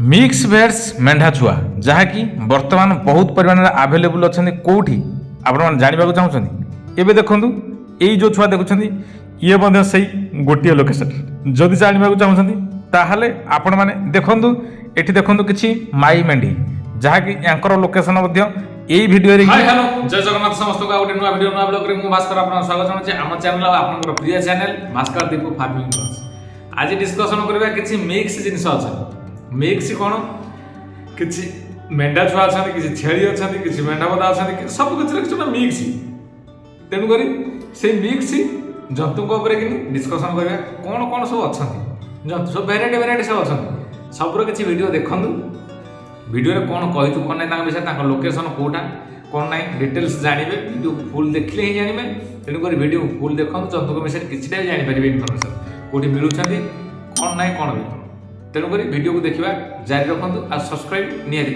Mix भेट्स मेढ़ा छुआ जहाँकि बर्तमान बहुत परिमाण आभेलेबुल अच्छा कौटी आपण जानवा चाहते एवं देखूँ यही जो छुआ देखुं ये से गोटे लोकेशन जदि जानवा चाहते ताहले आपण मैंने देखूँ ये देखूँ कि माई मेढ़ी जहाँकि यांकर लोकेशन यही वीडियो रे हाय हेलो जय जगन्नाथ समस्त को गोटे नुआ वीडियो नुआ ब्लॉग रे मु भास्कर आपन स्वागत जनाउछि आम चैनल आपनकर प्रिय channel Bhaskar Deepu farming plus. आज डिस्कशन करबा किछि मिक्स जिंस अछि मिक्स कोन किछि मेंढा छुआ अछि किछि छेली अछि किछि मेंढा बदा अछि सब किछि किछि मिक्स तेनु करी से मिक्स जंतु को ऊपर कि डिस्कशन करबा कोन कोन सब अछि जंतु सब वेराइटी सब अछि सबरो किछि वीडियो देखंदु वीडियो रे कौन कही कौन ना विषय लोकेशन कौटा कौन ना डिटेल्स जानवे वीडियो फुल देखले ही जानवे तेणुक वीडियो फुल देखो जंतु विषय किसी भी जानीपर इनफर्मेशन कौटी मिलूँ कौन ना कौन भी तेणुक वीडियो को देखा जारी रखु आ सब्सक्राइब निहाती।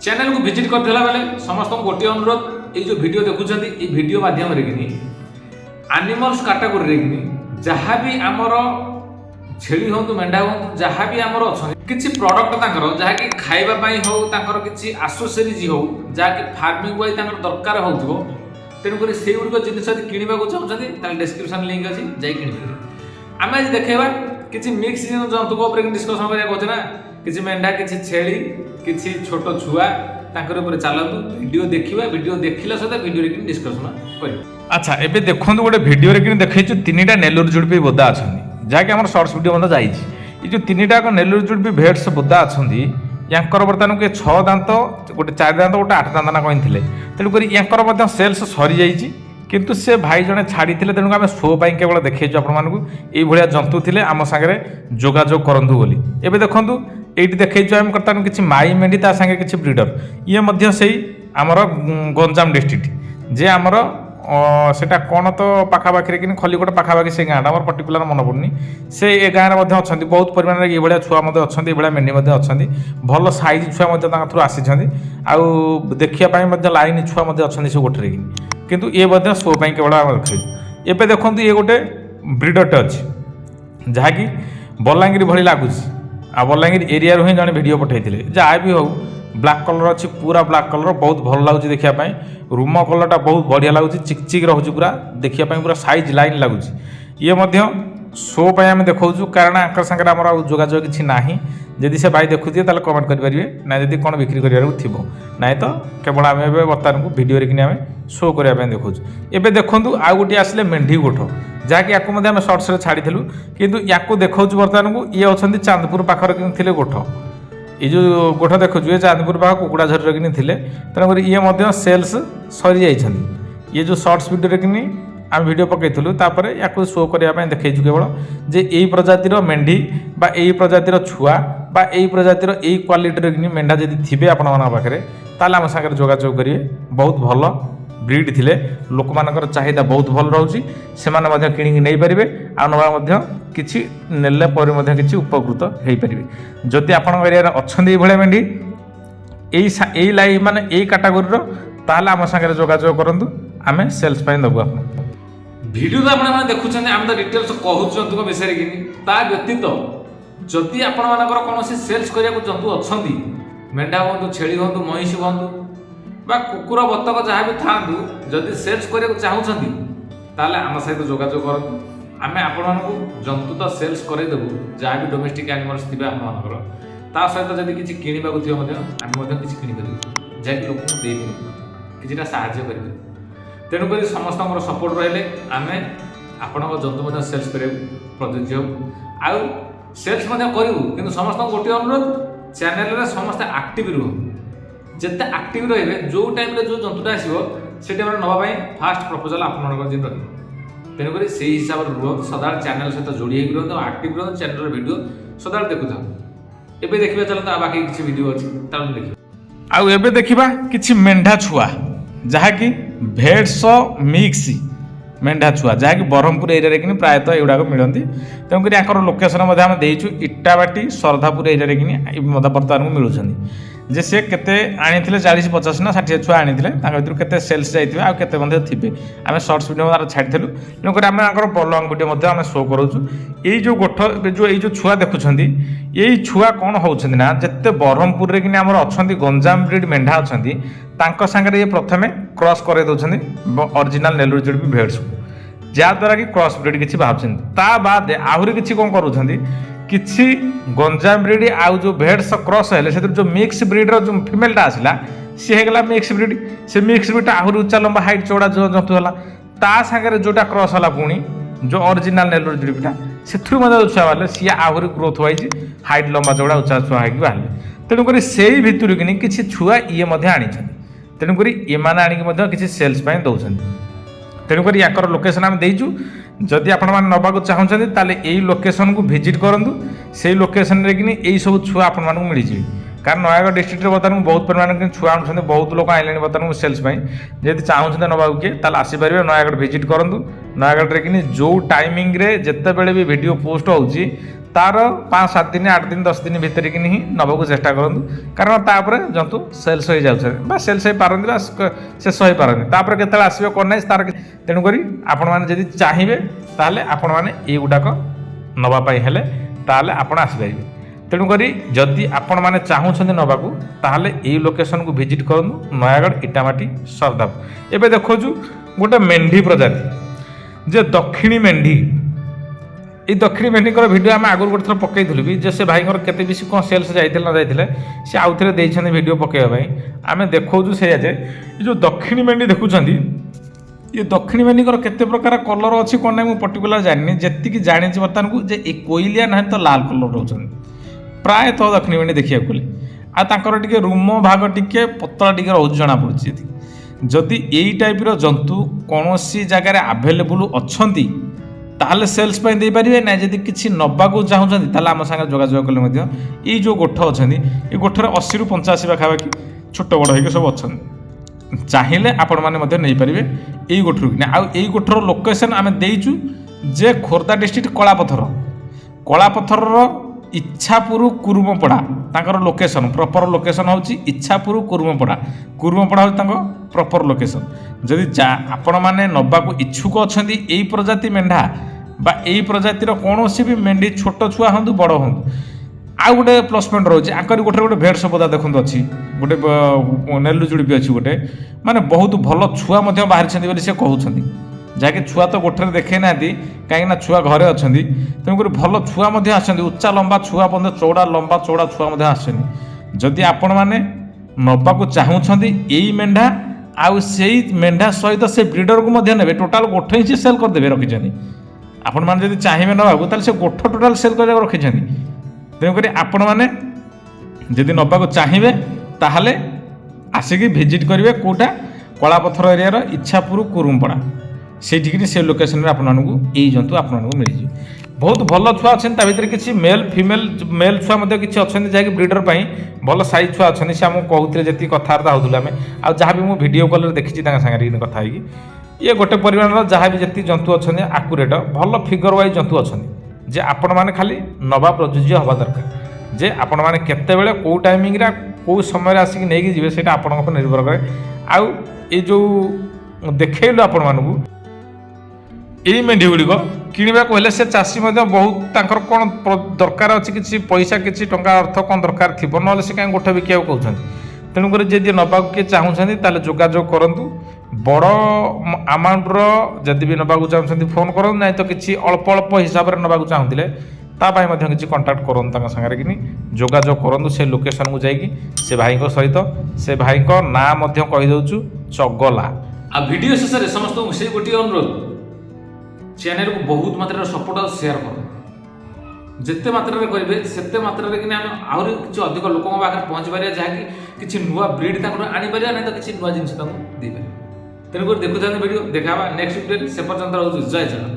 चैनल को विजिट करथिला बेले समस्त गोटे अनुरोध ये जो वीडियो देखुछंती ये वीडियो माध्यम रे किनी एनिमल्स कैटेगरी रे किनी जहाँ भी आमर छेली होंतु मेंढा होंतु जहाँ भी आमर अछन किछि प्रोडक्ट तांकर जहाँ कि खाइबा पई हो तांकर किछि एसेसरीज हो जहाँ कि फार्मिंग वाई तांकर दरकार होउथबो तेनु करी सेइ उडको जिनिस यदि किनिबा को चाहछंती ताले डिस्क्रिप्शन लिंक अछि जाई किनिबे। आमे आज देखेबा किछि मिक्स जंतु को ऊपर डिस्कशन करिया कहछ ना किछि मेंढा किछि छेली किछि छोट छुआ तांकर ऊपर चलतु वीडियो देखिबा वीडियो देखिला सदा वीडियो रे डिस्कशन करिबा। अच्छा एबे देखंतु गोटे वीडियो रे कि देखैछु तीनटा नेलुर जुडपी बोदा अछंदी जाके हमर शॉर्ट्स वीडियो बंदा जाईछि ई जो तीनटा को नेलुर जुडपी भेट्स बोदा अछंदी यांकर वर्तमान के 6 दांत गोटे 4 दांत गोटे 8 दांत ना कहिथिले तेणु करी यांकर मध्ये सेल्स सरी जाईछि किंतु से भाई जने छाड़ी तेणु आम शो पाई केवल देखु आपको जंतु थे आम सागर जोगाजोग करूँ बोली एवं देखूँ ये देखु आम बर्तमान किसी माई मेढ़ी ता सागे किसी ब्रिडर ये मध्य से आमर गंजाम डिस्ट्रिक्ट जे आमर सेटा कौन तो पाखापाखि कि खलीकोट पाखापाखि से गाँटा मोर पर्टिकुलर मन पड़नी से ए गाँव में अच्छा बहुत परिमाण ये भाया छुआ अच्छा ये मेढ़ी अच्छा भल साइज छुआ थ्रू आसी आउ देखापी लाइन छुआ अच्छा सब गोटे किंतु ये शो पाई केवल देखा एवं देखो ये गोटे ब्रिडरटे अच्छी जहाँकि बलांगीर भली लगुच आ बलांगीर एरिया ही जड़े वीडियो पठाई जहाँ भी हो ब्लैक कलर अच्छी पूरा ब्लैक कलर बहुत भल लगुच देखापी रूम कलरटा बहुत बढ़िया लगुच चिकचिक रोचे पूरा देखापी पूरा साइज लाइन लगुच ये शो पाई आम देखा कारण आंकर सागर आम जोगाजोग किसी ना जदि से भाई देखुए ताले कमेंट करेंगे ना जब कौन बिक्री थी ना तो केवल आम बर्तमान को भिडियो आम शो करने देखा एवं देखूँ आउ गोटे आसिले मेढ़ी गोठ जहाँकि आम सर्ट्स छाड़ी किंतु या देखा बर्तमान को ये अच्छा चांदपुर पाखर कि गोठ ये जो गोठ देखु ये चांदपुर पाख कुकुड़ा झर कि तेणुक ये सेल्स सरी जाइए ये जो सर्ट्स वीडियो कि आम वीडियो पकईलु या शो करने देखु केवल जे यही प्रजातिर मेढ़ी बा यही प्रजातिर छुआ बा यही प्रजातिर यही क्वालिटी मेढ़ा जब थे आपण पाखे ताल आम सागर जोगाजोग करेंगे बहुत भल ब्रीड थिले लोक मानकर चाहिदा बहुत भल रोचे से कि नहीं पारे आना किसी नेले कि उपकृत हो पारे जदि आपण एरिया अच्छा ये मेढ़ी यही लाइन माने यही कैटेगोरी ताल आम सागर जोगाजोग करूँ आम सेल्स दबू आप वीडियो तो आपने देखुं आम तो डिटेल्स कहूँ जंतु विषय कि व्यतीत जदि आपण कौन सेल्स करने जंतु अच्छा मेढ़ा हूँ छेली हूँ महिष हूँ बा कुकुर बतक जहाँ भी था जदि सेल्स करने चाहूँगी ताले आम सहित जोगाजोग करूँ आम आपण जंतु तो सेल्स करदेबू जहाँ भी डोमेस्टिक एनिमल्स थे आमर ता सहित जब किसी किणवा थी आम किसी किनीपर जैक लोक किसी साहय कर तेणुक समस्त सपोर्ट रही आम आपण जंतु सेल्स कर प्रযোज्य हो आउ सेल्स करूँ कि समस्त गोटे अनुरोध चैनल समस्त आक्टिव रुह जिते आक्टिव रे जो टाइम जो जंतुटा आसो से टाइम नापी फास्ट प्रपोजाल आपड़ी तेणुक से हिसाब से रुह सदा चैनल सहित जोड़ी रुहत आक्टिव रुहत चैनल वीडियो सदा देखु था एवं देखा चलता बाकी किसी वीडियो अच्छी देखिए आउ देखा कि मेढ़ा छुआ जहाँकि भेट्स मिक्स मेंढा छुआ जहाँकि ब्रह्मपुर एरिया कि प्रायतः एगुड़ाक मिलती तेणुक यहाँ लोकेशन आम देचु इटाबाटी सरधापुर एरिया कि बर्तमान मिलूँ जे सी केते आनी 40-50 ना 60 छुआ आनी भर केते सेल्स जाइए आउ केते थे आम सर्ट्स वीडियो छाड़ी तेणुक आम लंग वीडियो आम शो करूँ यही जो गोठ जो छुआ देखुं यही छुआ कौन होती ना जिते ब्रह्मपुर में कि आम अच्छा गंजाम ब्रिड मेंढा अच्छा सागर ये प्रथम क्रॉस कर ओरिजिनल नेलुर जुड़बी भेड्स जहाँद्वारा कि क्रॉस ब्रिड किसी बाहर बाद आहरी किसी कौन करूँ किसी गंजाम ब्रिड आउ जो भेड्स क्रॉस है जो मिक्स ब्रिड्र जो फिमेलटा आसला सी होगा मिक्स ब्रिड से मिक्स ब्रिड आहरी उच्चा लंबा हाइट चौड़ा जो जंतु है ता सागर जोटा क्रॉस है पुणी जो ओरिजिनल नेलुर जुड़बीटा से छुआ बाहर सी आहरी ग्रोथ वाइज हाइट लंबा चौड़ा उच्चा छुआ होगी बाहर तेणुक से भितर कि छुआ ये आनी तेणुक ये आनिक किसी सेल्स दौरान तेणुक यहाँ लोकेशन आम देचु जदि आपण मैंने नवाक चाहते ताले यही लोकेशन को विजिट करूँ से लोकेशन रे कि यही सब छुआ आपण मानक मिल जाए कारण नयागढ़ डिस्ट्रिक्ट बर्तमान बहुत परिमाण छुआ आनुंट बहुत लोग आइले बर्तमान सेल्स जब चाहते नवाक किए ताल आसीपर नयागढ़ विजिट करूँ नयागढ़ रे कि जो टाइमिंग रे जिते बड़े भी वीडियो पोस्ट होची तार 5-7 दिन 8 दिन 10 दिन भितर कि नवाक चेष्टा करूँ कारण तापर जंतु सेल्स हो जाए सेल्स हो पारती शेष हो पारती केत आसो कौन ना तार तेणुक आपण मैंने चाहिए ताहले आपण मैंने ये गुड़ाक नापी हेले ताहले आपण आसपारे तेणुक जदि आपण मैंने चाहूँ नवाक ताहले यही लोकेशन को विजिट करूँ नयागढ़ इटामाटी सरदापुर एवं देखु गोटे मेंढी प्रजाति जे दक्षिणी मेंढी ये दक्षिणी मेंढीकर वीडियो आम आगुरी गोटे थर पकईलु भी जे से भाई केते बेसी कौन सेल्स जाते ना जाते सी आउ थे देते वीडियो पकईवाई आम देखु से जो दक्षिणी मेंढी देखुं ये दक्षिणी मेंढीकर केते प्रकार कलर अच्छी कौन ना मुझे पर्टिकुलर जानी जी जानी बर्तमान को जे कोइलिया ना तो लाल कलर रोच प्रायतः दक्षिणी मेंढी देखा गले आर टे रूम भाग टे पतला टे रोज जना पड़ी जदि यही टाइप्र जंतु कौन सी जगार आभेलेबुल अच्छा ताहले सेल्स दे पारे ना जदि किसी नवाक चाहूँ ताहले आम सागे जोगाजोग कले ये जो गोठ अच्छा ये गोठर 80-85 पाखापाखि छोट बड़ हो सब अच्छा चाहिए आपण मैंने नहीं पारे यही गोठर कि आउ यही गोठर लोकेशन आम देचु जे खोर्धा डिस्ट्रिक्ट कलापथर इच्छापुर कुरुमपड़ा तांकर लोकेशन प्रॉपर लोकेशन होची इच्छापुर कुरुमपड़ा हो प्रॉपर लोकेशन जदि आपण मैंने नवाक इच्छुक अच्छा यही प्रजाति मेंढा बा यही प्रजातिर कौन भी मेंढी छोट छुआ हूँ बड़ हूँ आउ गोटे प्लस पॉइंट रोचे आकर गोटे गोटे भेड़ सबदा देखते अच्छी गोटे नेलु जुड़ी अच्छी गोटे माने बहुत भल छुआ बाहरी से कहते जहाँकि छुआ तो गोठे देखे ना कहीं छुआ घरे अच्छा तेणुक भल छुआ आसती उच्चा लंबा छुआ चौड़ा लंबा चौड़ा छुआ आसती आपण मैंने नवाक चाहूँगी यही मेंढा आउ से मेंढा सहित से ब्रिडर को ने टोटाल गोठ ही सेल करदे रखी आपण मैंने जब चाहिए नवाक से गोठ टोटाल सेल कर रखी तेणुक आपण मैंने जदि नवाक चाहिए ताहले आसिक भिजिट करेंगे कौटा कलापथर एरिया इच्छापुर कुरुमपड़ा से लोकेशन में आपको यही जंतु आपको मिल जाए बहुत भल छुआ अच्छा भर किसी मेल मेल छुआ किसी अच्छा जहाँकि ब्रिडर भल साइज छुआ अच्छा से आमको कहते जी कथबार्ता होता आम आ जहाँ भी मुझे भिडियो कल देखी सागर कथा ये गोटे परिमाण जहाँ भी जी जंतु अच्छा आकुरेट भल फिगर वाइज जंतु अच्छा जे आपण मैंने खाली नवा प्रযোज्य हवा दरकार जे आपण मैंने केतेबेले कौ टाइमिंग कौ समय आसिक नहीं जी से आप निर्भर कै आउ ये जो देखल आपण मानू यही मेंढी गुड़िक किणवाक हेल्ले से चाषी बहुत कौन दरकार अच्छी किसी पैसा किसी टंका अर्थ कौन दरकार थी ना से कहीं गोठ बिका कहते तेणुक जी नवाक किए चाहूँगी ताले जोगाजोग करूँ बड़ अमाउंटर जदि भी नवाक चाहते फोन करूँ ना तो किसी अल्प अल्प हिसाब से नवाक चाहूँगे तापाई किसी कंटाक्ट करूँ सागर कि जोगाजोग करूँ से लोकेशन को जाकि से भाई सहित से भाई ना कहीदे चगला आ वीडियो शेष में समस्त से गोटे अनुरोध चैनल को बहुत मात्रा सपोर्ट और शेयर कर जिते मात्रा करेंगे सेते मात्रा कि आहरी किसी अधिक लोकों पाखे पहुँची पारे जहाँकि किसी नुआ ब्रिड आनी पारे ना तो किसी नुआ जिन दे पारे तेणुक देखुता वीडियो देखा नेक्स्ट वीडियो से पर्यंत जय जगन्नाथ।